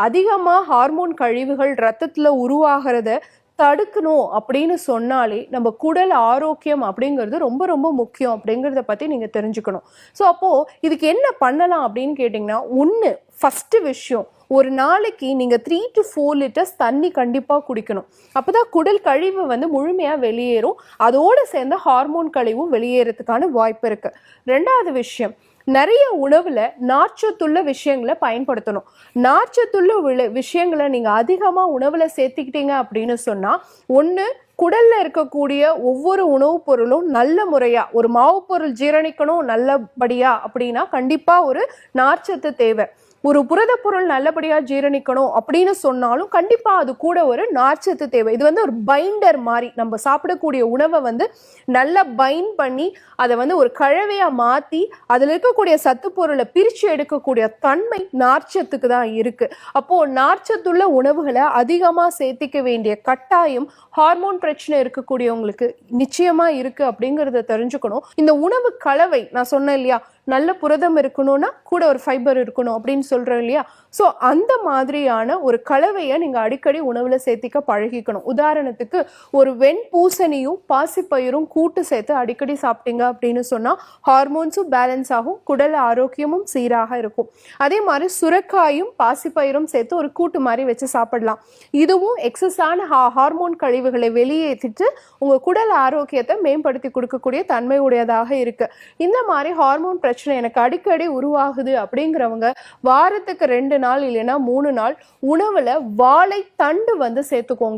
அதிகமா ஹார்மோன் கழிவுகள் ரத்தத்துல உருவாகிறத தடுக்கணும் அப்படின்னு சொன்னாலே நம்ம குடல் ஆரோக்கியம் அப்படிங்கிறது ரொம்ப ரொம்ப முக்கியம் அப்படிங்கிறத பத்தி நீங்க தெரிஞ்சுக்கணும். ஸோ அப்போ இதுக்கு என்ன பண்ணலாம் அப்படின்னு கேட்டிங்கன்னா, ஃபர்ஸ்ட் விஷயம், ஒரு நாளைக்கு நீங்க 3 to 4 லிட்டர்ஸ் தண்ணி கண்டிப்பா குடிக்கணும். அப்பதான் குடல் கழிவு முழுமையா வெளியேறும். அதோட சேர்ந்த ஹார்மோன் கழிவும் வெளியேறதுக்கான வாய்ப்பு இருக்கு. ரெண்டாவது விஷயம், நிறைய உணவுல நார்ச்சத்துள்ள விஷயங்களை பயன்படுத்தணும். நார்ச்சத்துள்ள விஷயங்களை நீங்க அதிகமா உணவுல சேர்த்துக்கிட்டீங்க அப்படின்னு சொன்னா, ஒண்ணு குடல்ல இருக்கக்கூடிய ஒவ்வொரு உணவுப் பொருளும் நல்ல முறையா, ஒரு மாவு பொருள் ஜீரணிக்கணும் நல்லபடியா அப்படின்னா கண்டிப்பா ஒரு நார்ச்சத்து தேவை. ஒரு புரத பொருள் நல்லபடியா ஜீரணிக்கணும் அப்படின்னு சொன்னாலும் கண்டிப்பா அது கூட ஒரு நார்ச்சத்து தேவை. இது ஒரு பைண்டர் மாதிரி, நம்ம சாப்பிடக்கூடிய உணவை நல்லா பைண்ட் பண்ணி அதை ஒரு கழவையா மாத்தி அதுல இருக்கக்கூடிய சத்து பொருளை பிரிச்சு எடுக்கக்கூடிய தன்மை நார்ச்சத்துக்கு தான் இருக்கு. அப்போ நார்ச்சத்துள்ள உணவுகளை அதிகமா சேர்த்திக்க வேண்டிய கட்டாயம் ஹார்மோன் பிரச்சனை இருக்கக்கூடியவங்களுக்கு நிச்சயமா இருக்கு அப்படிங்கறத தெரிஞ்சுக்கணும். இந்த உணவு கலவை நான் சொன்னேன் இல்லையா, நல்ல புரதம் இருக்கணும்னா கூட ஒரு ஃபைபர் இருக்கணும் அப்படின்னு சொல்றேன் இல்லையா. ஸோ அந்த மாதிரியான ஒரு கலவையை நீங்க அடிக்கடி உணவுல சேர்த்திக்க பழகிக்கணும். உதாரணத்துக்கு ஒரு வெண்பூசணியும் பாசிப்பயிரும் கூட்டு சேர்த்து அடிக்கடி சாப்பிட்டீங்க அப்படின்னு சொன்னா ஹார்மோன்ஸும் பேலன்ஸ் ஆகும், குடல் ஆரோக்கியமும் சீராக இருக்கும். அதே மாதிரி சுரைக்காயும் பாசிப்பயிரும் சேர்த்து ஒரு கூட்டு மாதிரி வச்சு சாப்பிடலாம். இதுவும் எக்ஸஸான ஹார்மோன் கழிவுகளை வெளியேற்றிட்டு உங்க குடல் ஆரோக்கியத்தை மேம்படுத்தி கொடுக்கக்கூடிய தன்மை உடையதாக இருக்கு. இந்த மாதிரி ஹார்மோன் பிரச்சனை எனக்கு அடிக்கடி உருவாகுது அப்படிங்கிறவங்க வாரத்துக்கு 2 நாள் இல்லைன்னா 3 நாள் உணவுல வாழை தண்டு சேர்த்துக்கோங்க.